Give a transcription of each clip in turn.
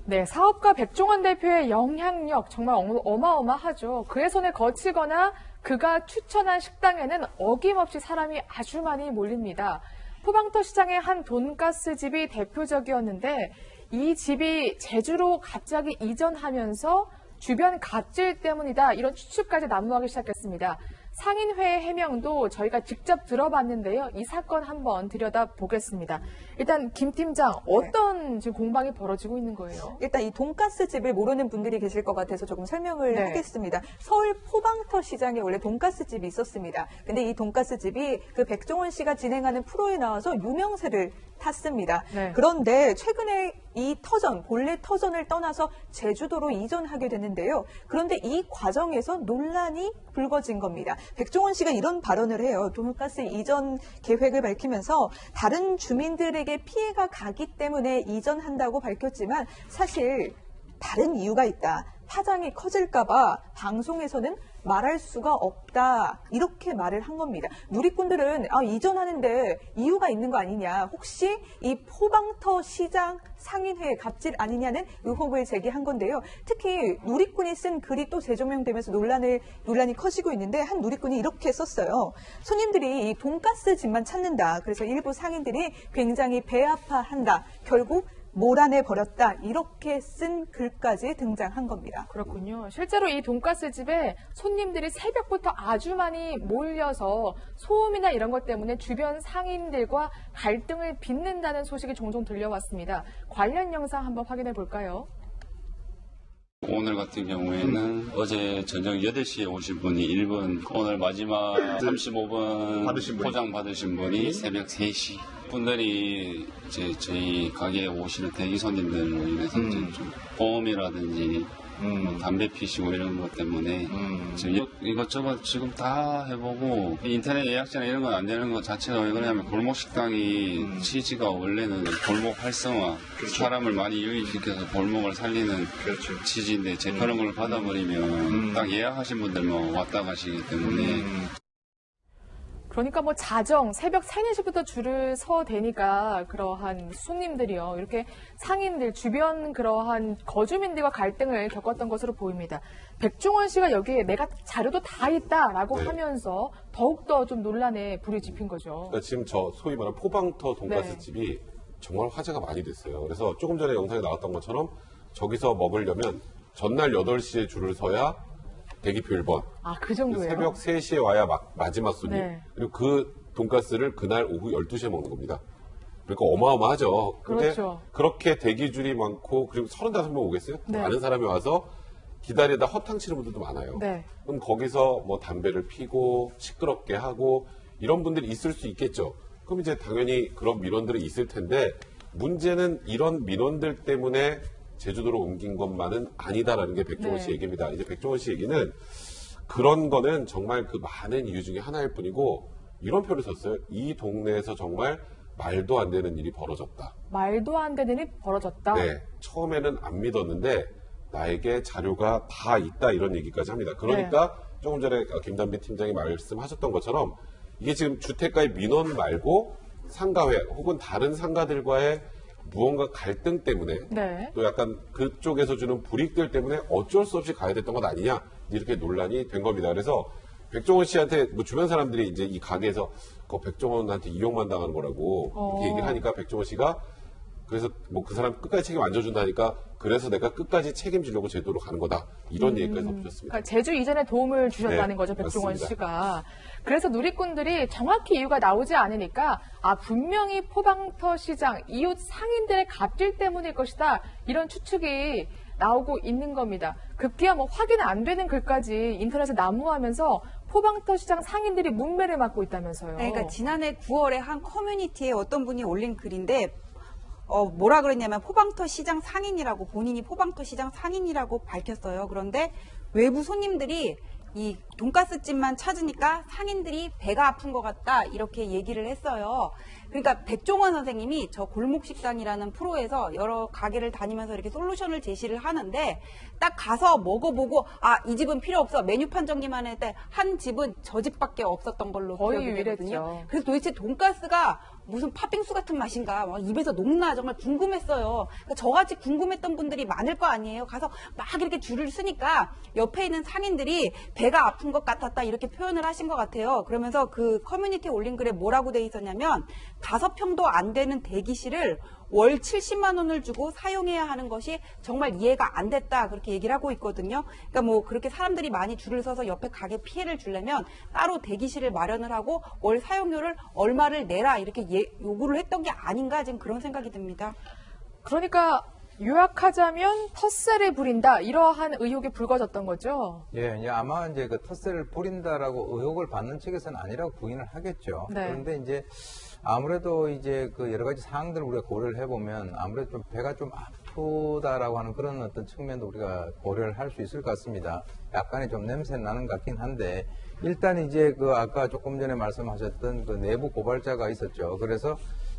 네, 사업가 백종원 대표의 영향력 정말 어마어마하죠. 그의 손에 거치거나 그가 추천한 식당에는 어김없이 사람이 아주 많이 몰립니다. 포방터 시장의 한 돈가스 집이 대표적이었는데 이 집이 제주로 갑자기 이전하면서 주변 갑질 때문이다, 이런 추측까지 난무하기 시작했습니다. 상인회의 해명도 저희가 직접 들어봤는데요. 이 사건 한번 들여다보겠습니다. 일단 김 팀장, 어떤 지금 공방이 벌어지고 있는 거예요? 일단 이 돈가스 집을 모르는 분들이 계실 것 같아서 조금 설명을 하겠습니다. 서울 포방터 시장에 원래 돈가스 집이 있었습니다. 근데 이 돈가스 집이 그 백종원 씨가 진행하는 프로에 나와서 유명세를 탔습니다. 그런데 최근에 이 터전, 본래 터전을 떠나서 제주도로 이전하게 됐는데요. 그런데 이 과정에서 논란이 불거진 겁니다. 백종원 씨가 이런 발언을 해요. 돈가스 이전 계획을 밝히면서 다른 주민들에게 피해가 가기 때문에 이전한다고 밝혔지만 사실 다른 이유가 있다. 파장이 커질까봐 방송에서는 말할 수가 없다, 이렇게 말을 한 겁니다. 누리꾼들은 이전하는데 이유가 있는 거 아니냐, 혹시 이 포방터 시장 상인회 갑질 아니냐는 의혹을 제기한 건데요. 특히 누리꾼이 쓴 글이 또 재조명되면서 논란이 커지고 있는데 한 누리꾼이 이렇게 썼어요. 손님들이 이 돈가스 집만 찾는다. 그래서 일부 상인들이 굉장히 배 아파한다. 결국 몰아내버렸다, 이렇게 쓴 글까지 등장한 겁니다. 그렇군요. 실제로 이 돈가스 집에 손님들이 새벽부터 아주 많이 몰려서 소음이나 이런 것 때문에 주변 상인들과 갈등을 빚는다는 소식이 종종 들려왔습니다. 관련 영상 한번 확인해 볼까요? 오늘 같은 경우에는 어제 저녁 8시에 오신 분이 1분, 오늘 마지막 35분 포장 받으신 분이 새벽 3시. 분들이 이제 저희 가게에 오시는 대기 손님들로 인해서 이제 좀 보험이라든지 담배 피시고 이런 것 때문에 지금 이것저것 지금 다 해보고 인터넷 예약제나 이런 건 안 되는 것 자체가 왜 그러냐면 골목 식당이 취지가 원래는 골목 활성화, 사람을 많이 유입시켜서 골목을 살리는 취지인데 제 그런 걸 받아버리면 딱 예약하신 분들만 왔다 가시기 때문에 그러니까 뭐 자정 새벽 3, 4시부터 줄을 서대니까 그러한 손님들이요, 이렇게 상인들, 주변 그러한 거주민들과 갈등을 겪었던 것으로 보입니다. 백종원 씨가 여기에 내가 자료도 다 있다라고 하면서 더욱더 좀 논란에 불이 지핀 거죠. 그러니까 지금 저 소위 말하는 포방터 돈가스 집이 정말 화제가 많이 됐어요. 그래서 조금 전에 영상에 나왔던 것처럼 저기서 먹으려면 전날 8시에 줄을 서야 대기표 1번. 그 정도예요? 새벽 3시에 와야 마지막 손님. 그리고 그 돈가스를 그날 오후 12시에 먹는 겁니다. 그러니까 어마어마하죠. 근데 그렇게 대기줄이 많고, 그리고 35명 오겠어요? 많은 사람이 와서 기다리다 허탕 치는 분들도 많아요. 그럼 거기서 뭐 담배를 피고 시끄럽게 하고 이런 분들이 있을 수 있겠죠. 그럼 이제 당연히 그런 민원들이 있을 텐데, 문제는 이런 민원들 때문에 제주도로 옮긴 것만은 아니다라는 게 백종원 씨 얘기입니다. 이제 백종원 씨 얘기는 그런 거는 정말 그 많은 이유 중에 하나일 뿐이고, 이런 표를 썼어요. 이 동네에서 정말 말도 안 되는 일이 벌어졌다. 말도 안 되는 일이 벌어졌다? 네. 처음에는 안 믿었는데 나에게 자료가 다 있다, 이런 얘기까지 합니다. 그러니까 조금 전에 김담비 팀장이 말씀하셨던 것처럼 이게 지금 주택가의 민원 말고 상가회 혹은 다른 상가들과의 무언가 갈등 때문에 또 약간 그쪽에서 주는 불이익들 때문에 어쩔 수 없이 가야 됐던 것 아니냐, 이렇게 논란이 된 겁니다. 그래서 백종원 씨한테 뭐 주변 사람들이 이제 이 가게에서 백종원한테 이용만 당하는 거라고 이렇게 얘기를 하니까 백종원 씨가 그래서 뭐 그 사람 끝까지 책임 안 져준다니까 그래서 내가 끝까지 책임지려고 제도로 가는 거다, 이런 얘기까지 덧붙였습니다. 그러니까 제주 이전에 도움을 주셨다는 거죠, 백종원 맞습니다. 씨가. 그래서 누리꾼들이 정확히 이유가 나오지 않으니까 분명히 포방터 시장 이웃 상인들의 갑질 때문일 것이다, 이런 추측이 나오고 있는 겁니다. 급기야 뭐 확인 안 되는 글까지 인터넷에 난무하면서 포방터 시장 상인들이 문매를 맞고 있다면서요. 그러니까 지난해 9월에 한 커뮤니티에 어떤 분이 올린 글인데 뭐라 그랬냐면 포방터 시장 상인이라고, 본인이 포방터 시장 상인이라고 밝혔어요. 그런데 외부 손님들이 이 돈가스 집만 찾으니까 상인들이 배가 아픈 것 같다, 이렇게 얘기를 했어요. 그러니까 백종원 선생님이 저 골목식당이라는 프로에서 여러 가게를 다니면서 이렇게 솔루션을 제시를 하는데, 딱 가서 먹어보고 이 집은 필요 없어, 메뉴판 정리만 했을 때 한 집은 저 집밖에 없었던 걸로 거의 기억이 되거든요. 유일했죠. 그래서 도대체 돈가스가 무슨 팥빙수 같은 맛인가 막 입에서 녹나 정말 궁금했어요. 그러니까 저같이 궁금했던 분들이 많을 거 아니에요. 가서 막 이렇게 줄을 서니까 옆에 있는 상인들이 배가 아픈 것 같았다 이렇게 표현을 하신 것 같아요. 그러면서 그 커뮤니티에 올린 글에 뭐라고 돼 있었냐면 5평도 안 되는 대기실을 월 70만 원을 주고 사용해야 하는 것이 정말 이해가 안 됐다 그렇게 얘기를 하고 있거든요. 그러니까 뭐 그렇게 사람들이 많이 줄을 서서 옆에 가게 피해를 주려면 따로 대기실을 마련을 하고 월 사용료를 얼마를 내라 이렇게 요구를 했던 게 아닌가 지금 그런 생각이 듭니다. 그러니까 요약하자면 텃세를 부린다 이러한 의혹이 불거졌던 거죠. 예, 이제 아마 이제 그 텃세를 부린다라고 의혹을 받는 측에서는 아니라고 부인을 하겠죠. 네. 그런데 이제 아무래도 이제 그 여러 가지 사항들을 우리가 고려를 해보면 아무래도 좀 배가 좀 아프다라고 하는 그런 어떤 측면도 우리가 고려를 할 수 있을 것 같습니다. 약간의 좀 냄새 나는 것 같긴 한데 일단 이제 그 아까 조금 전에 말씀하셨던 그 내부 고발자가 있었죠. 그래서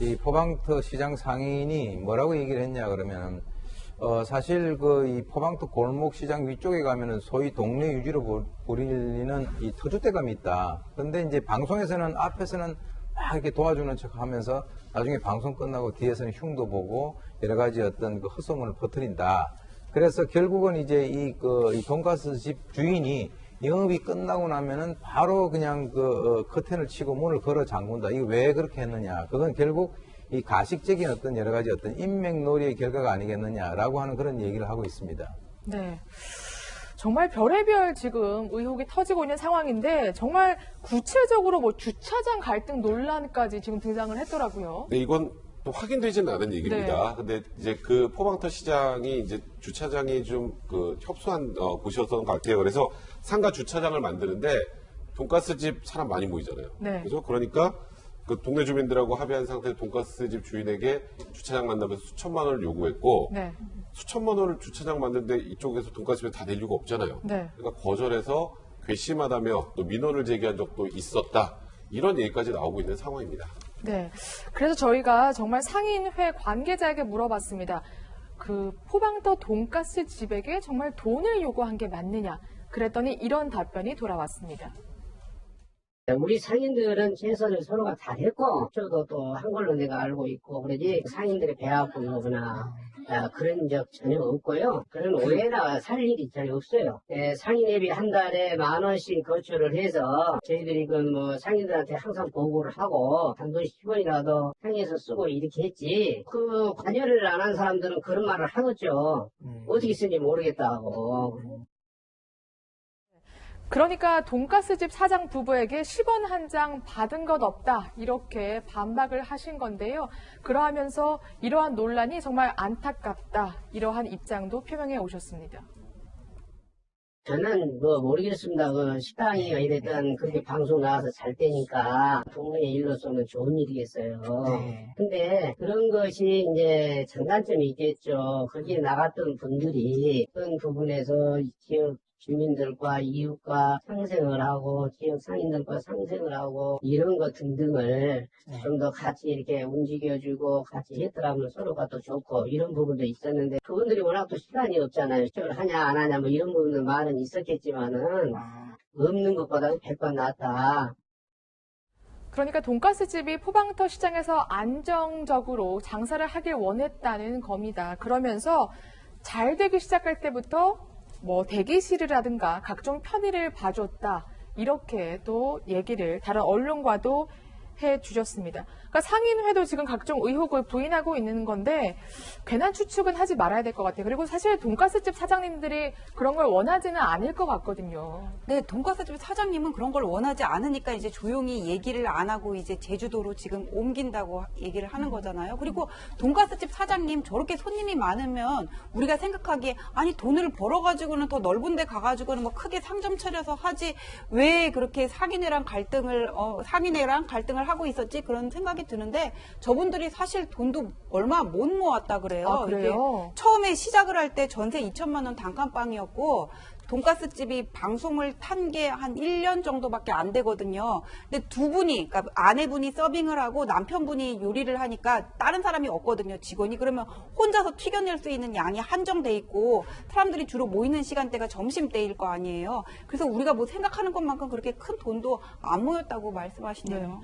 이 포방터 시장 상인이 뭐라고 얘기를 했냐 그러면 사실 그 이 포방터 골목 시장 위쪽에 가면은 소위 동네 유지로 불리는 이 터줏대감이 있다. 그런데 이제 방송에서는 앞에서는 막 이렇게 도와주는 척 하면서 나중에 방송 끝나고 뒤에서는 흉도 보고 여러 가지 어떤 그 헛소문을 퍼뜨린다. 그래서 결국은 이제 이 돈가스 집 주인이 영업이 끝나고 나면은 바로 그냥 커튼을 치고 문을 걸어 잠근다. 이게 왜 그렇게 했느냐. 그건 결국 이 가식적인 어떤 여러 가지 어떤 인맥놀이의 결과가 아니겠느냐라고 하는 그런 얘기를 하고 있습니다. 네. 정말 별의별 지금 의혹이 터지고 있는 상황인데 정말 구체적으로 뭐 주차장 갈등 논란까지 지금 등장을 했더라고요. 네, 이건 또 확인되지는 않은 얘기입니다. 네. 근데 이제 그 포방터 시장이 이제 주차장이 좀 그 협소한 곳이었던 것 같아요. 그래서 상가 주차장을 만드는데 돈가스 집 사람 많이 모이잖아요. 네. 그죠? 그러니까 그 동네 주민들하고 합의한 상태에서 돈가스 집 주인에게 주차장 만나면서 수천만 원을 요구했고 네. 수천만 원을 주차장 만드는데 이쪽에서 돈가스집에 다 낼 이유가 없잖아요. 네. 그러니까 거절해서 괘씸하다며 또 민원을 제기한 적도 있었다. 이런 얘기까지 나오고 있는 상황입니다. 네. 그래서 저희가 정말 상인회 관계자에게 물어봤습니다. 그 포방터 돈가스 집에게 정말 돈을 요구한 게 맞느냐. 그랬더니 이런 답변이 돌아왔습니다. 우리 상인들은 최선을 서로가 다 했고, 저도 또 한 걸로 내가 알고 있고, 그러지 상인들의 배 아픈 거거나 그런 적 전혀 없고요. 그런 오해나 살 일이 전혀 없어요. 상인회비 한 달에 10,000원씩 거출을 해서 저희들이 그 뭐 상인들한테 항상 보고를 하고 단돈 10원이라도 상에서 쓰고 이렇게 했지. 그 관여를 안 한 사람들은 그런 말을 하겠죠. 어떻게 쓰는지 모르겠다고. 그러니까 돈가스집 사장 부부에게 10원 한 장 받은 것 없다 이렇게 반박을 하신 건데요. 그러하면서 이러한 논란이 정말 안타깝다 이러한 입장도 표명해 오셨습니다. 저는 뭐 모르겠습니다. 그 식당이 이랬던 그렇게 방송 나와서 잘 되니까 동네 일로서는 좋은 일이겠어요. 근데 그런 것이 이제 장단점이 있겠죠. 거기에 나갔던 분들이 어떤 부분에서 지역 주민들과 이웃과 상생을 하고 지역 상인들과 상생을 하고 이런 것 등등을 좀 더 같이 이렇게 움직여주고 같이 했더라면 서로가 더 좋고 이런 부분도 있었는데 그분들이 워낙 또 시간이 없잖아요. 시청을 하냐 안 하냐 뭐 이런 부분들 말은 있었겠지만은 없는 것보다 100번 낫다. 그러니까 돈가스집이 포방터 시장에서 안정적으로 장사를 하길 원했다는 겁니다. 그러면서 잘 되기 시작할 때부터 뭐 대기실이라든가 각종 편의를 봐줬다 이렇게 또 얘기를 다른 언론과도 해주셨습니다. 그러니까 상인회도 지금 각종 의혹을 부인하고 있는 건데 괜한 추측은 하지 말아야 될 것 같아요. 그리고 사실 돈가스집 사장님들이 그런 걸 원하지는 않을 것 같거든요. 네, 돈가스집 사장님은 그런 걸 원하지 않으니까 이제 조용히 얘기를 안 하고 이제 제주도로 지금 옮긴다고 얘기를 하는 거잖아요. 그리고 돈가스집 사장님 저렇게 손님이 많으면 우리가 생각하기에 아니 돈을 벌어가지고는 더 넓은 데 가가지고는 뭐 크게 상점 차려서 하지 왜 그렇게 상인회랑 갈등을 하고 있었지 그런 생각이 드는데 저분들이 사실 돈도 얼마 못 모았다 그래요. 아, 그래요? 이게 처음에 시작을 할 때 전세 2천만 원 단칸방이었고 돈가스 집이 방송을 탄 게 한 1년 정도밖에 안 되거든요. 근데 두 분이, 그러니까 아내분이 서빙을 하고 남편분이 요리를 하니까 다른 사람이 없거든요, 직원이. 그러면 혼자서 튀겨낼 수 있는 양이 한정돼 있고 사람들이 주로 모이는 시간대가 점심때일 거 아니에요. 그래서 우리가 뭐 생각하는 것만큼 그렇게 큰 돈도 안 모였다고 말씀하시네요. 네.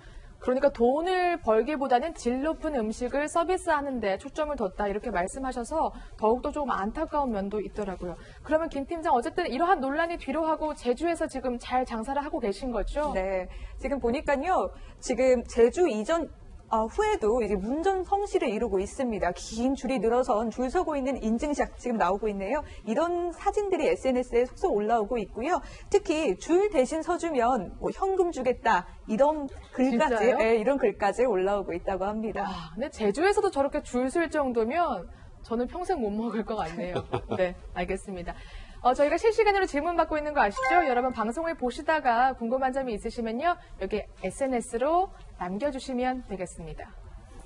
그러니까 돈을 벌기보다는 질 높은 음식을 서비스하는 데 초점을 뒀다 이렇게 말씀하셔서 더욱더 조금 안타까운 면도 있더라고요. 그러면 김 팀장 어쨌든 이러한 논란이 뒤로 하고 제주에서 지금 잘 장사를 하고 계신 거죠? 네. 지금 보니까요. 지금 제주 이전 후에도 이제 문전 성시를 이루고 있습니다. 긴 줄이 늘어선 줄 서고 있는 인증샷 지금 나오고 있네요. 이런 사진들이 SNS에 속속 올라오고 있고요. 특히 줄 대신 서주면 뭐 현금 주겠다 이런 글까지, 진짜요? 네, 이런 글까지 올라오고 있다고 합니다. 와, 근데 제주에서도 저렇게 줄 쓸 정도면 저는 평생 못 먹을 것 같네요. 네, 알겠습니다. 저희가 실시간으로 질문 받고 있는 거 아시죠? 여러분 방송을 보시다가 궁금한 점이 있으시면요. 여기 SNS로 남겨주시면 되겠습니다.